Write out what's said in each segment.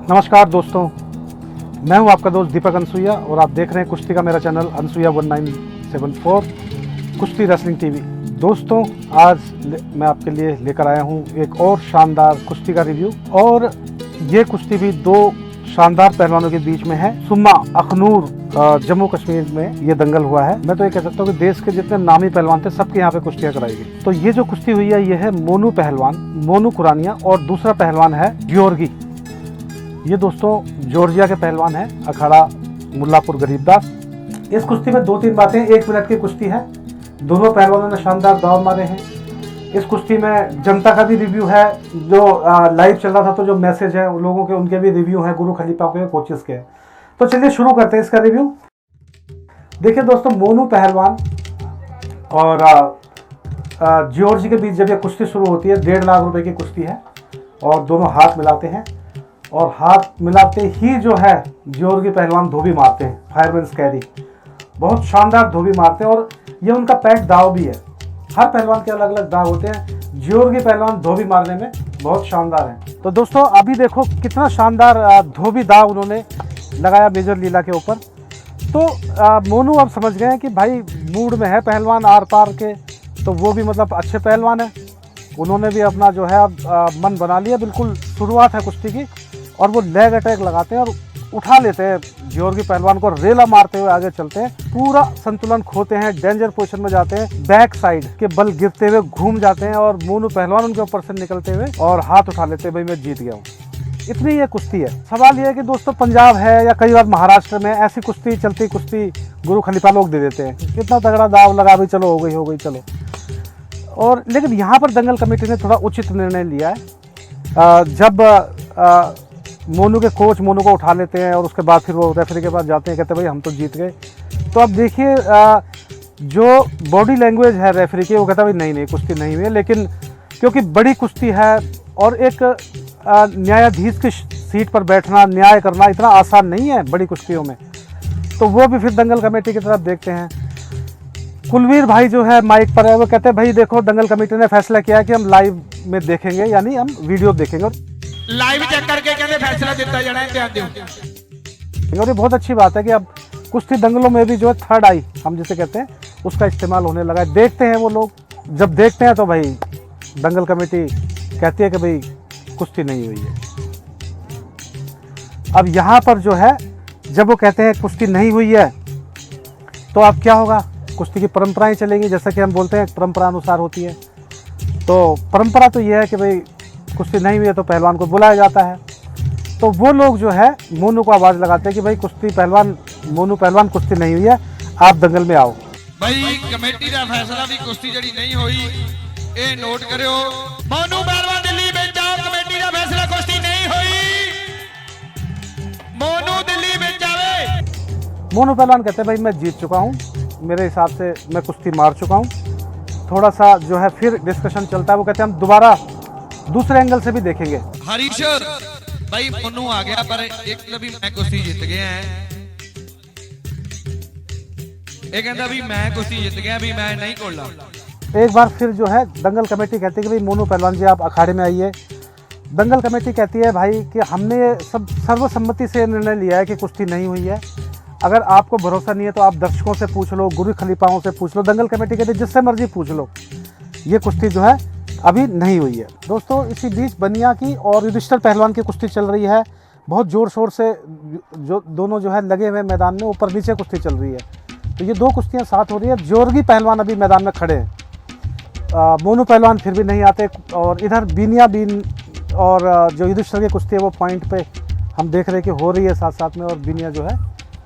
नमस्कार दोस्तों, मैं हूं आपका दोस्त दीपक अनसुईया और आप देख रहे हैं कुश्ती का मेरा चैनल अनसुईया 1974 कुश्ती रेसलिंग टीवी। दोस्तों, आज मैं आपके लिए लेकर आया हूं एक और शानदार कुश्ती का रिव्यू, और ये कुश्ती भी दो शानदार पहलवानों के बीच में है। सुम्मा अखनूर जम्मू कश्मीर में ये दंगल हुआ है। मैं तो ये कह सकता हूँ कि देश के जितने नामी पहलवान थे सबके यहाँ पे कुश्तियाँ कराई गई। तो ये जो कुश्ती हुई है ये है मोनू पहलवान, मोनू कुरानिया, और दूसरा पहलवान है ज्योर्गी। ये दोस्तों जॉर्जिया के पहलवान है, अखाड़ा मुल्लापुर गरीबदास। इस कुश्ती में दो तीन बातें, 1 मिनट की कुश्ती है, दोनों पहलवानों ने शानदार दाव मारे हैं। इस कुश्ती में जनता का भी रिव्यू है, जो लाइव चल रहा था, तो जो मैसेज है उन लोगों के, उनके भी रिव्यू हैं, गुरु खलीफा के, कोचेस के। तो चलिए शुरू करते हैं इसका रिव्यू। देखिए दोस्तों, मोनू पहलवान और जॉर्जी के बीच जब ये कुश्ती शुरू होती है, 1.5 लाख रुपए की कुश्ती है, और दोनों हाथ मिलाते हैं, और हाथ मिलाते ही जो है जॉर्जी पहलवान धोबी मारते हैं, फायरमैन कैरी, बहुत शानदार धोबी मारते हैं, और ये उनका पैट दाव भी है। हर पहलवान के अलग अलग दाव होते हैं, जॉर्जी पहलवान धोबी मारने में बहुत शानदार है। तो दोस्तों अभी देखो कितना शानदार धोबी दाव उन्होंने लगाया मेजर लीला के ऊपर। तो मोनू अब समझ गए हैं कि भाई मूड में है पहलवान आर पार के, तो वो भी मतलब अच्छे पहलवान है, उन्होंने भी अपना जो है अब मन बना लिया। बिल्कुल शुरुआत है कुश्ती की, और वो लेग अटैक लगाते हैं और उठा लेते हैं जॉर्जी पहलवान को, रेला मारते हुए आगे चलते हैं, पूरा संतुलन खोते हैं, डेंजर पोजीशन में जाते हैं, बैक साइड के बल गिरते हुए घूम जाते हैं, और मोनू पहलवान उनके ऊपर से निकलते हुए और हाथ उठा लेते हैं, भाई मैं जीत गया हूँ। इतनी ये कुश्ती है। सवाल ये है कि दोस्तों पंजाब है या कई बार महाराष्ट्र में ऐसी कुश्ती चलती कुश्ती गुरु खलीफा लोग दे देते हैं, कितना तगड़ा दाव लगा, भाई चलो हो गई चलो। और लेकिन यहाँ पर दंगल कमेटी ने थोड़ा उचित निर्णय लिया है। जब मोनू के कोच मोनू को उठा लेते हैं और उसके बाद फिर वो रेफरी के पास जाते हैं, कहते हैं भाई हम तो जीत गए। तो अब देखिए जो बॉडी लैंग्वेज है रेफरी की, वो कहता है भाई नहीं कुश्ती नहीं हुई है, लेकिन क्योंकि बड़ी कुश्ती है और एक न्यायाधीश की सीट पर बैठना, न्याय करना इतना आसान नहीं है बड़ी कुश्तियों में, तो वो भी फिर दंगल कमेटी की तरफ देखते हैं। कुलवीर भाई जो है माइक पर है, वो कहते हैं भाई देखो दंगल कमेटी ने फैसला किया है कि हम लाइव में देखेंगे, यानी हम वीडियो देखेंगे, लाइव चेक करके कहते फैसला दिता जाना है, ध्यान दियो। और ये बहुत अच्छी बात है कि अब कुश्ती दंगलों में भी जो है थर्ड आई हम जिसे कहते हैं उसका इस्तेमाल होने लगा है। देखते हैं वो लोग, जब देखते हैं तो भाई दंगल कमेटी कहती है कि भाई कुश्ती नहीं हुई है। अब यहाँ पर जो है जब वो कहते हैं कुश्ती नहीं हुई है, तो अब क्या होगा, कुश्ती की परंपराएं चलेंगी, जैसा कि हम बोलते हैं परंपरा अनुसार होती है। तो परंपरा तो ये है कि भाई कुश्ती नहीं हुई है तो पहलवान को बुलाया जाता है। तो वो लोग जो है मोनू को आवाज़ लगाते हैं कि भाई कुश्ती पहलवान, मोनू पहलवान कुश्ती नहीं हुई है, आप दंगल में आओ। भाई कमेटी का फैसला भी कुश्ती जड़ी नहीं हुई, ये नोट करियो। मोनू पहलवान दिल्ली में जाओ, कमेटी का फैसला कुश्ती नहीं हुई, मोनू दिल्ली में जावे। मोनू पहलवान कहते हैं भाई मैं जीत चुका हूँ, मेरे हिसाब से मैं कुश्ती मार चुका हूँ। थोड़ा सा जो है फिर डिस्कशन चलता है, वो कहते हैं हम दोबारा दूसरे एंगल से भी देखेंगे। हरीशर भाई मोनू आ गया, पर एक भी मैं कुश्ती जीत गया है, ये कहता भी मैं कुश्ती जीत गया, भी मैं नहीं कोला। एक बार फिर जो है दंगल कमेटी कहती है कि भाई मोनू पहलवान जी आप अखाड़े में आइए। दंगल कमेटी कहती है भाई कि हमने सब सर्वसम्मति से निर्णय लिया है कि कुश्ती नहीं हुई है, अगर आपको भरोसा नहीं है तो आप दर्शकों से पूछ लो, गुरु खलीफाओं से पूछ लो। दंगल कमेटी कहती है जिससे मर्जी पूछ लो, ये कुश्ती जो है अभी नहीं हुई है। दोस्तों इसी बीच बनिया की और युधिष्ठिर पहलवान की कुश्ती चल रही है, बहुत ज़ोर शोर से, जो दोनों जो है लगे हुए मैदान में, ऊपर नीचे कुश्ती चल रही है। तो ये दो कुश्तियाँ साथ हो रही है। जॉर्गी पहलवान अभी मैदान में खड़े हैं, मोनू पहलवान फिर भी नहीं आते, और इधर बीनिया बीन और जो युधिष्ठिर की कुश्ती है वो पॉइंट पे हम देख रहे हैं कि हो रही है साथ साथ में, और बीनिया जो है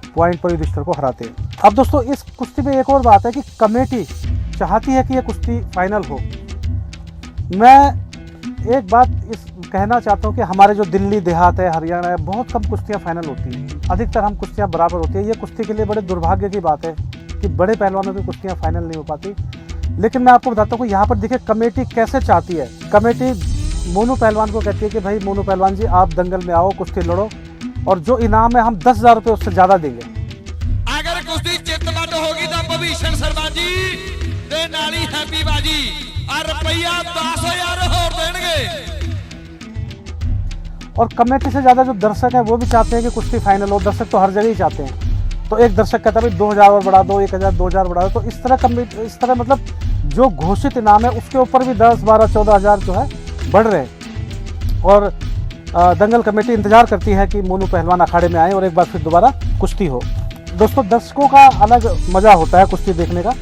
पॉइंट पर युधिष्ठिर को हराते हैं। अब दोस्तों इस कुश्ती में एक और बात है कि कमेटी चाहती है कि ये कुश्ती फाइनल हो। मैं एक बात इस कहना चाहता हूँ कि हमारे जो दिल्ली देहात है, हरियाणा है, बहुत कम कुश्तियाँ फाइनल होती हैं, अधिकतर हम कुश्तियाँ बराबर होती है। ये कुश्ती के लिए बड़े दुर्भाग्य की बात है कि बड़े पहलवानों की कुश्तियाँ फाइनल नहीं हो पाती। लेकिन मैं आपको बताता हूँ कि यहाँ पर देखिए कमेटी कैसे चाहती है। कमेटी मोनू पहलवान को कहती है कि भाई मोनू पहलवान जी आप दंगल में आओ, कुश्ती लड़ो, और जो इनाम है हम 10,000 रुपये उससे ज़्यादा देंगे। अगर कुश्ती चित्तबद्ध होगी तो भविष्य शर्मा जी दे नाली हैप्पी बाजी और रुपया 10,000 और देंगे। और कमेटी से ज़्यादा जो दर्शक हैं वो भी चाहते हैं कि कुश्ती फाइनल हो। दर्शक तो हर जगह ही चाहते हैं। तो एक दर्शक कहता है भाई 2000 और बढ़ा दो, 1000, 2000 बढ़ा दो। तो इस तरह मतलब जो घोषित इनाम है उसके ऊपर भी 10, 12, 14 हज़ार जो है बढ़ रहे हैं। और दंगल कमेटी इंतज़ार करती है कि मोनू पहलवान अखाड़े में आए और एक बार फिर दोबारा कुश्ती हो। दोस्तों, दर्शकों का अलग मज़ा होता है कुश्ती देखने का,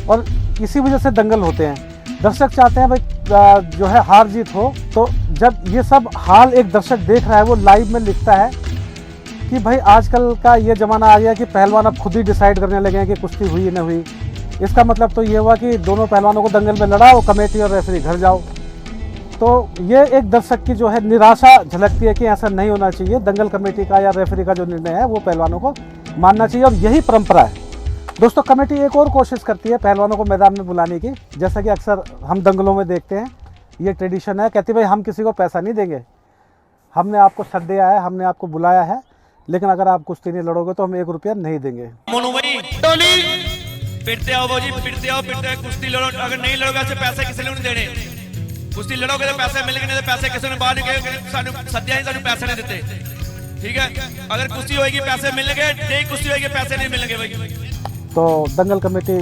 और इसी वजह से दंगल होते हैं। दर्शक चाहते हैं भाई जो है हार जीत हो। तो जब ये सब हाल एक दर्शक देख रहा है, वो लाइव में लिखता है कि भाई आजकल का ये ज़माना आ गया कि पहलवान अब खुद ही डिसाइड करने लगे हैं कि कुश्ती हुई न हुई। इसका मतलब तो ये हुआ कि दोनों पहलवानों को दंगल में लड़ाओ, कमेटी और रेफरी घर जाओ। तो ये एक दर्शक की जो है निराशा झलकती है कि ऐसा नहीं होना चाहिए। दंगल कमेटी का या रेफरी का जो निर्णय है वो पहलवानों को मानना चाहिए, और यही परंपरा है। दोस्तों, कमेटी एक और कोशिश करती है पहलवानों को मैदान में बुलाने की, जैसा कि अक्सर हम दंगलों में देखते हैं। ये ट्रेडिशन है, कहती भाई हम किसी को पैसा नहीं देंगे, हमने आपको सद दिया है, हमने आपको बुलाया है, लेकिन अगर आप कुश्ती नहीं लड़ोगे तो हम 1 रुपया नहीं देंगे। मोनू भाई टोली पिटते आओ बाबूजी, पिटते आओ, कुश्ती लड़ो। अगर नहीं लड़ोगे ऐसे पैसे किसी ने नहीं देने। कुश्ती लड़ोगे तो पैसे मिलेंगे, नहीं तो पैसे किसी ने बाहर निकले सद्या ही पैसे नहीं देते। ठीक है, अगर कुश्ती होगी पैसे मिलेंगे, नहीं कुश्ती होगी पैसे नहीं मिलेंगे भाई। तो दंगल कमेटी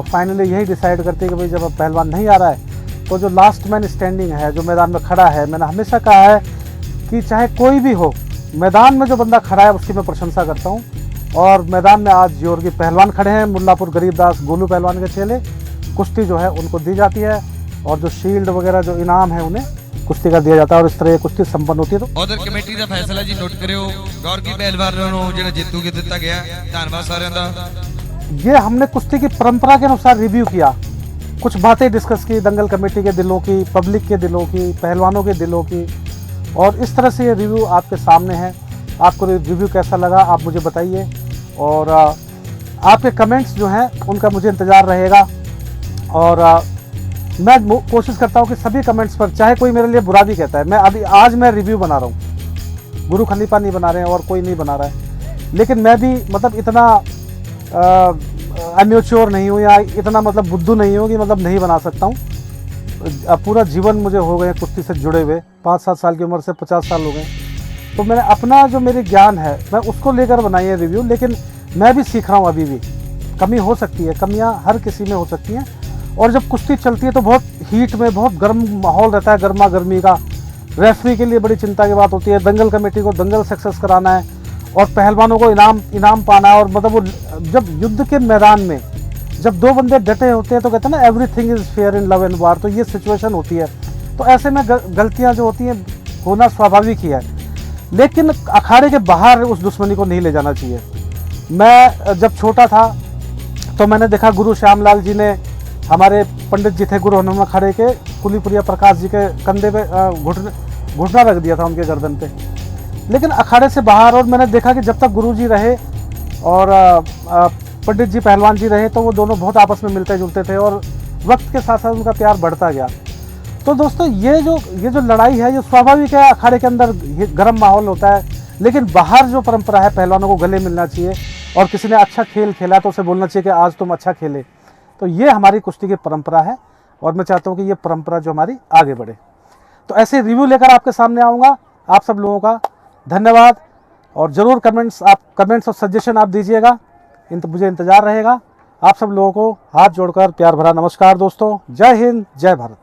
फाइनली यही डिसाइड करती है कि भाई जब अब पहलवान नहीं आ रहा है तो जो लास्ट मैन स्टैंडिंग है, जो मैदान में खड़ा है, मैंने हमेशा कहा है कि चाहे कोई भी हो, मैदान में जो बंदा खड़ा है उसकी मैं प्रशंसा करता हूँ। और मैदान में आज जोरगी पहलवान खड़े हैं, मुल्लापुर गरीबदास गोलू पहलवान के चेले। कुश्ती जो है उनको दी जाती है, और जो शील्ड वगैरह जो इनाम है उन्हें कुश्ती का दिया जाता है, और इस तरह ये कुश्ती संपन्न होती है। तो ਉਧਰ ਕਮੇਟੀ ਦਾ ਫੈਸਲਾ ਜੀ ਨੋਟ ਕਰਿਓ। ਗੌਰਕੀ ਪਹਿਲਵਾਨ ਨੂੰ ਜਿਹੜਾ ਜੇਤੂ ਕੇ ਦਿੱਤਾ ਗਿਆ। ਧੰਨਵਾਦ ਸਾਰਿਆਂ ਦਾ। ये हमने कुश्ती की परंपरा के अनुसार रिव्यू किया, कुछ बातें डिस्कस की दंगल कमेटी के दिलों की, पब्लिक के दिलों की, पहलवानों के दिलों की, और इस तरह से ये रिव्यू आपके सामने है। आपको रिव्यू कैसा लगा आप मुझे बताइए, और आपके कमेंट्स जो हैं उनका मुझे इंतज़ार रहेगा। और मैं कोशिश करता हूँ कि सभी कमेंट्स पर, चाहे कोई मेरे लिए बुरा भी कहता है, आज मैं रिव्यू बना रहा हूँ, गुरु खलीफा नहीं बना रहे हैं और कोई नहीं बना रहा है, लेकिन मैं भी मतलब इतना अम्योच्योर नहीं हूँ या इतना मतलब बुद्धू नहीं हूँ कि मतलब नहीं बना सकता हूँ। पूरा जीवन मुझे हो गए कुश्ती से जुड़े हुए, 5-7 साल की उम्र से 50 साल हो गए। तो मैंने अपना जो मेरी ज्ञान है मैं उसको लेकर बनाई है रिव्यू, लेकिन मैं भी सीख रहा हूँ। अभी भी कमी हो सकती है, कमियाँ हर किसी में हो सकती हैं। और जब कुश्ती चलती है तो बहुत हीट में, बहुत गर्म माहौल रहता है, गर्मा गर्मी का। रेफरी के लिए बड़ी चिंता की बात होती है, दंगल कमेटी को दंगल सक्सेस कराना है, और पहलवानों को इनाम पाना है। और मतलब वो जब युद्ध के मैदान में जब दो बंदे डटे होते हैं तो कहते हैं ना, everything is fair in love and वार। तो ये सिचुएशन होती है, तो ऐसे में गलतियां जो होती हैं होना स्वाभाविक ही है, लेकिन अखाड़े के बाहर उस दुश्मनी को नहीं ले जाना चाहिए। मैं जब छोटा था तो मैंने देखा गुरु श्यामलाल जी ने, हमारे पंडित जी थे गुरु हनुमान अखाड़े के, कुलीपुरिया प्रकाश जी के कंधे पे घुटना रख दिया था उनके गर्दन पे। लेकिन अखाड़े से बाहर, और मैंने देखा कि जब तक गुरु जी रहे और पंडित जी पहलवान जी रहे तो वो दोनों बहुत आपस में मिलते जुलते थे, और वक्त के साथ साथ उनका प्यार बढ़ता गया। तो दोस्तों, ये जो लड़ाई है ये स्वाभाविक है, अखाड़े के अंदर गर्म माहौल होता है, लेकिन बाहर जो परंपरा है पहलवानों को गले मिलना चाहिए, और किसी ने अच्छा खेल खेला तो उसे बोलना चाहिए कि आज तुम अच्छा खेले। तो ये हमारी कुश्ती की परंपरा है, और मैं चाहता हूँ कि ये परंपरा जो हमारी आगे बढ़े। तो ऐसे रिव्यू लेकर आपके सामने आऊँगा। आप सब लोगों का धन्यवाद, और ज़रूर कमेंट्स और सजेशन आप दीजिएगा, मुझे इंतज़ार रहेगा। आप सब लोगों को हाथ जोड़कर प्यार भरा नमस्कार दोस्तों। जय हिंद, जय भारत।